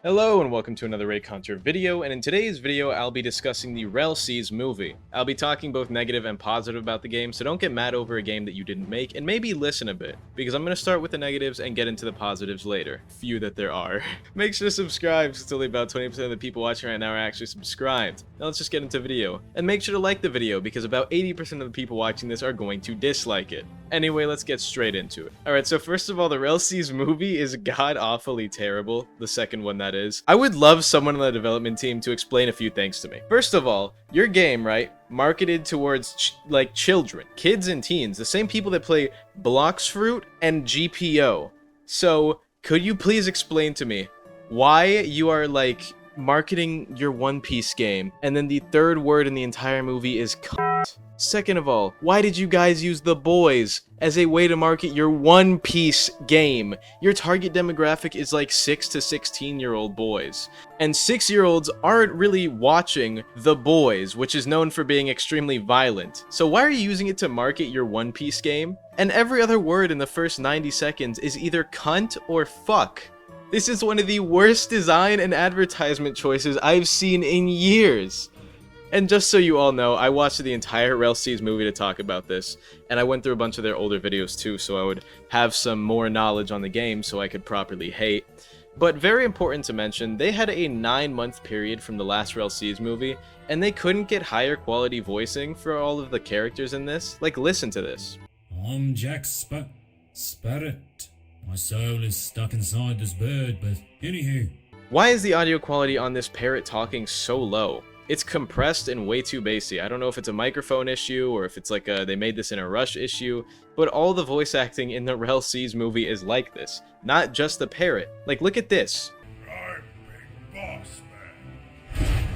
Hello and welcome to another Reaconteur video, and in today's video I'll be discussing the Rell movie. I'll be talking both negative and positive about the game, so don't get mad over a game that you didn't make, and maybe listen a bit, because I'm going to start with the negatives and get into the positives later. Few that there are. Make sure to subscribe, since only about 20% of the people watching right now are actually subscribed. Now let's just get into the video. And make sure to like the video, because about 80% of the people watching this are going to dislike it. Anyway, let's get straight into it. Alright, so first of all, the Rell movie is god-awfully terrible. The second one, that is. I would love someone on the development team to explain a few things to me. First of all, your game, right, marketed towards children, kids and teens, the same people that play Blox Fruit and GPO. So, could you please explain to me why you are marketing your One Piece game and then the third word in the entire movie is cunt? Second of all, why did you guys use the boys as a way to market your One Piece game? Your target demographic is like 6 to 16-year-old boys. And 6-year-olds aren't really watching The Boys, which is known for being extremely violent. So why are you using it to market your One Piece game? And every other word in the first 90 seconds is either cunt or fuck. This is one of the worst design and advertisement choices I've seen in years. And just so you all know, I watched the entire Rell movie to talk about this, and I went through a bunch of their older videos too, so I would have some more knowledge on the game so I could properly hate. But very important to mention, they had a 9-month period from the last Rell movie, and they couldn't get higher quality voicing for all of the characters in this. Like, listen to this. I'm Jack Sparrett. My soul is stuck inside this bird, but anywho. Why is the audio quality on this parrot talking so low? It's compressed and way too bassy. I don't know if it's a microphone issue or if it's like they made this in a rush issue, but all the voice acting in the Rell movie is like this. Not just the parrot. Like, look at this. I'm Big Boss Man.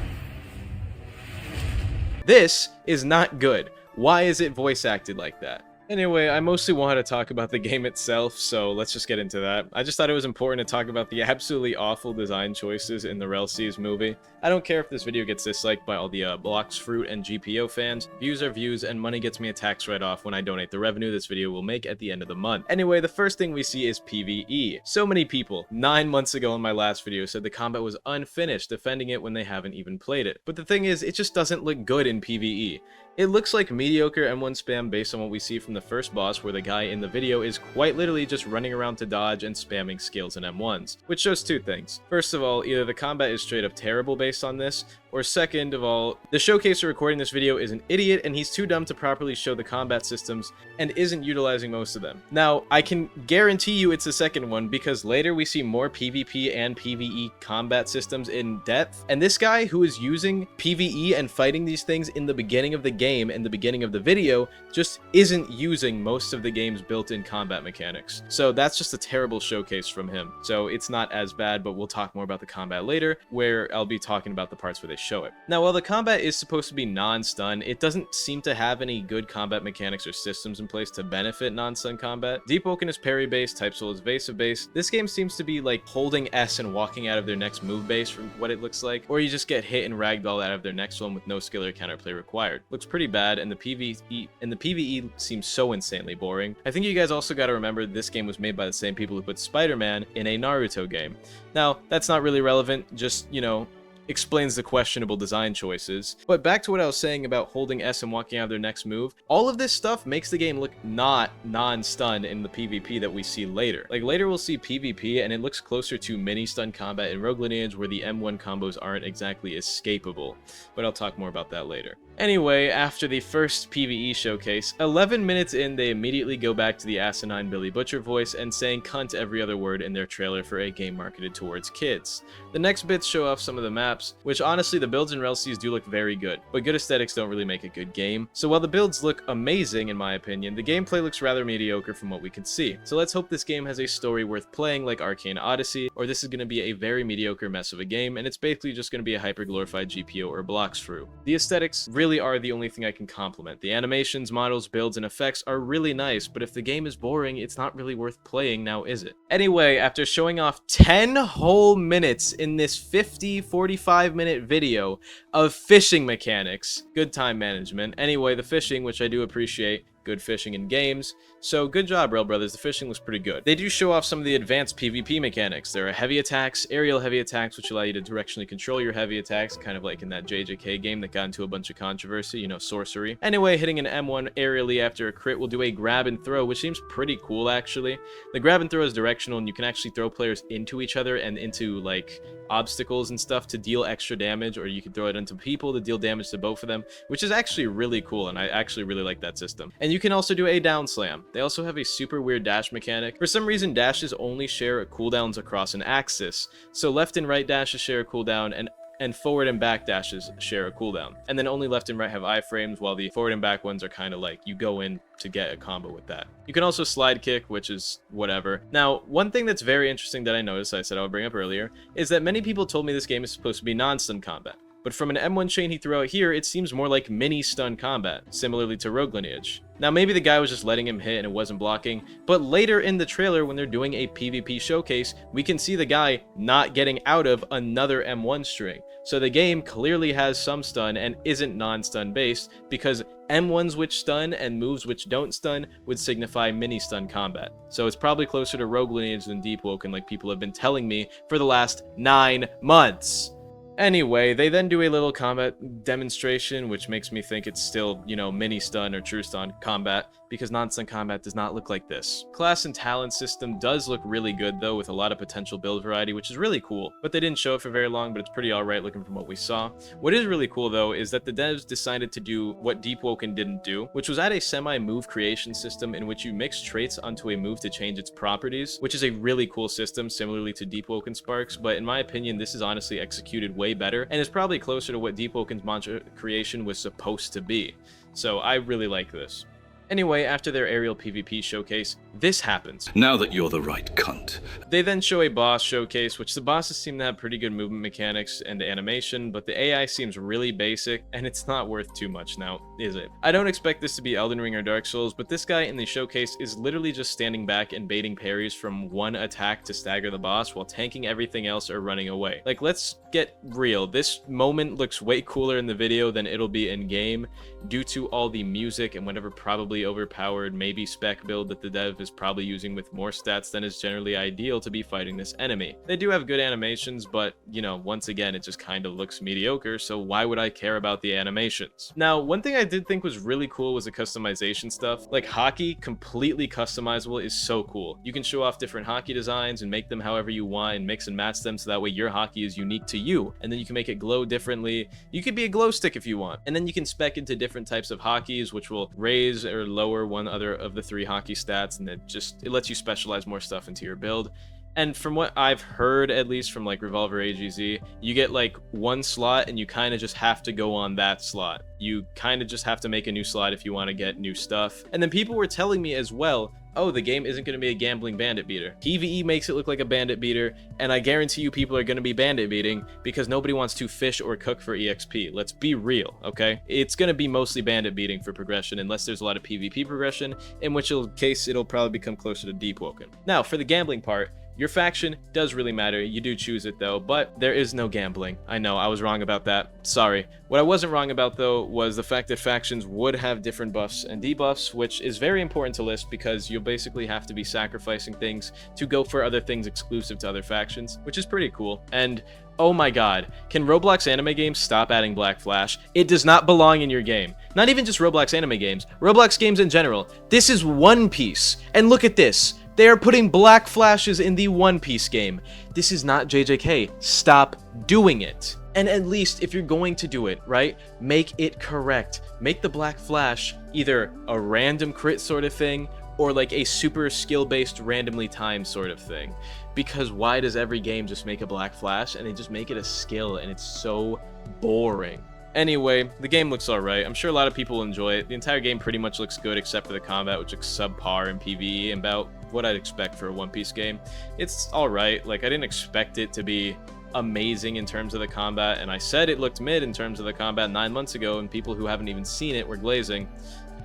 This is not good. Why is it voice acted like that? Anyway, I mostly wanted to talk about the game itself, so let's just get into that. I just thought it was important to talk about the absolutely awful design choices in the Rell movie. I don't care if this video gets disliked by all the Blox Fruit and GPO fans. Views are views, and money gets me a tax write-off when I donate the revenue this video will make at the end of the month. Anyway, the first thing we see is PvE. So many people, 9 months ago in my last video, said the combat was unfinished, defending it when they haven't even played it. But the thing is, it just doesn't look good in PvE. It looks like mediocre M1 spam based on what we see from the first boss, where the guy in the video is quite literally just running around to dodge and spamming skills and M1s, which shows two things. First of all, either the combat is straight up terrible based on this, or second of all, the showcaser recording this video is an idiot and he's too dumb to properly show the combat systems and isn't utilizing most of them. Now, I can guarantee you it's the second one, because later we see more PvP and PvE combat systems in depth, and this guy who is using PvE and fighting these things in the beginning of the game and the beginning of the video just isn't using most of the game's built-in combat mechanics. So that's just a terrible showcase from him. So it's not as bad, but we'll talk more about the combat later, where I'll be talking about the parts where they show it. Now, while the combat is supposed to be non-stun, it doesn't seem to have any good combat mechanics or systems in place to benefit non-stun combat. Deep Woken is parry-based, Type Soul is evasive-based. This game seems to be like holding S and walking out of their next move base from what it looks like, or you just get hit and ragdoll out of their next one with no skill or counterplay required. Looks pretty bad, and the PvE seems so insanely boring. I think you guys also gotta remember this game was made by the same people who put Spider-Man in a Naruto game. Now, that's not really relevant, just, you know, explains the questionable design choices. But back to what I was saying about holding S and walking out of their next move, all of this stuff makes the game look not non-stun in the PvP that we see later. Like, later we'll see PvP and it looks closer to mini-stun combat in Rogue Lineage, where the M1 combos aren't exactly escapable, but I'll talk more about that later. Anyway, after the first PvE showcase, 11 minutes in, they immediately go back to the asinine Billy Butcher voice and saying cunt every other word in their trailer for a game marketed towards kids. The next bits show off some of the maps, which honestly the builds in Rell do look very good, but good aesthetics don't really make a good game. So while the builds look amazing in my opinion, the gameplay looks rather mediocre from what we can see. So let's hope this game has a story worth playing like Arcane Odyssey, or this is going to be a very mediocre mess of a game, and it's basically just going to be a hyper-glorified GPO or Blox Fruit. The aesthetics really are the only thing I can compliment. The animations, models, builds, and effects are really nice, but if the game is boring, it's not really worth playing now, is it? Anyway, after showing off 10 whole minutes in this 45-minute video of fishing mechanics, good time management. Anyway, the fishing, which I do appreciate, good fishing in games, So good job, Rell brothers, the fishing looks pretty good. They do show off some of the advanced PvP mechanics. There are heavy attacks, aerial heavy attacks, which allow you to directionally control your heavy attacks, kind of like in that JJK game that got into a bunch of controversy, you know, sorcery. Anyway, hitting an M1 aerially after a crit will do a grab and throw, which seems pretty cool actually. The grab and throw is directional, and you can actually throw players into each other and into like obstacles and stuff to deal extra damage, or you can throw it into people to deal damage to both of them, which is actually really cool, and I actually really like that system. And you can also do a down slam. They also have a super weird dash mechanic. For some reason, dashes only share cooldowns across an axis, so left and right dashes share a cooldown, and forward and back dashes share a cooldown. And then only left and right have iframes, while the forward and back ones are kind of like you go in to get a combo with that. You can also slide kick, which is whatever. Now, one thing that's very interesting that I noticed, I said I would bring up earlier, is that many people told me this game is supposed to be non-stun combat. But from an M1 chain he threw out here, it seems more like mini-stun combat, similarly to Rogue Lineage. Now, maybe the guy was just letting him hit and it wasn't blocking, but later in the trailer when they're doing a PvP showcase, we can see the guy not getting out of another M1 string. So the game clearly has some stun and isn't non-stun based, because M1s which stun and moves which don't stun would signify mini-stun combat. So it's probably closer to Rogue Lineage than Deep Woken, like people have been telling me for the last 9 months. Anyway, they then do a little combat demonstration, which makes me think it's still, you know, mini-stun or true stun combat, because non-stun combat does not look like this. Class and talent system does look really good, though, with a lot of potential build variety, which is really cool. But they didn't show it for very long, but it's pretty alright looking from what we saw. What is really cool, though, is that the devs decided to do what Deep Woken didn't do, which was add a semi-move creation system in which you mix traits onto a move to change its properties, which is a really cool system, similarly to Deep Woken Sparks, but in my opinion, this is honestly executed way better, and is probably closer to what Deep Woken's mantra creation was supposed to be. So I really like this. Anyway, after their aerial PvP showcase, this happens. Now that you're the right cunt. They then show a boss showcase, which the bosses seem to have pretty good movement mechanics and animation, but the AI seems really basic, and it's not worth too much now, is it? I don't expect this to be Elden Ring or Dark Souls, but this guy in the showcase is literally just standing back and baiting parries from one attack to stagger the boss while tanking everything else or running away. Like, let's get real. This moment looks way cooler in the video than it'll be in game, due to all the music and whatever probably overpowered maybe spec build that the dev is probably using with more stats than is generally ideal to be fighting this enemy. They do have good animations, but you know, once again, it just kind of looks mediocre, so why would I care about the animations? Now, one thing I did think was really cool was the customization stuff. Like, hockey, completely customizable, is so cool. You can show off different hockey designs and make them however you want and mix and match them so that way your hockey is unique to you, and then you can make it glow differently. You could be a glow stick if you want, and then you can spec into different types of hockeys, which will raise or lower one other of the 3 hockey stats, and it lets you specialize more stuff into your build. And from what I've heard, at least from like Revolver AGZ, you get like one slot and you kind of just have to go on that slot. You kind of just have to make a new slot if you want to get new stuff. And then people were telling me as well, oh, the game isn't going to be a gambling bandit beater. PvE makes it look like a bandit beater, and I guarantee you people are going to be bandit beating because nobody wants to fish or cook for EXP. Let's be real, okay? It's going to be mostly bandit beating for progression unless there's a lot of PvP progression, in which case it'll probably become closer to Deep Woken. Now, for the gambling part, your faction does really matter. You do choose it though, but there is no gambling. I know, I was wrong about that. Sorry. What I wasn't wrong about though was the fact that factions would have different buffs and debuffs, which is very important to list because you'll basically have to be sacrificing things to go for other things exclusive to other factions, which is pretty cool. And oh my god, can Roblox anime games stop adding Black Flash? It does not belong in your game. Not even just Roblox anime games, Roblox games in general. This is One Piece, and look at this. They are putting Black Flashes in the One Piece game. This is not JJK. Stop doing it. And at least if you're going to do it, right, make it correct. Make the Black Flash either a random crit sort of thing or like a super skill-based randomly timed sort of thing. Because why does every game just make a Black Flash and they just make it a skill, and it's so boring? Anyway, the game looks alright. I'm sure a lot of people will enjoy it. The entire game pretty much looks good except for the combat, which looks subpar in PvE, and about what I'd expect for a One Piece game. It's alright. Like, I didn't expect it to be amazing in terms of the combat, and I said it looked mid in terms of the combat 9 months ago, and people who haven't even seen it were glazing.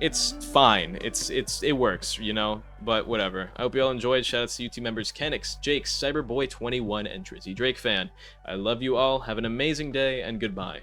It's fine. It works, you know, but whatever. I hope you all enjoyed. Shoutouts to UT members Kenix, Jake, Cyberboy21, and Drizzy Drake fan. I love you all. Have an amazing day, and goodbye.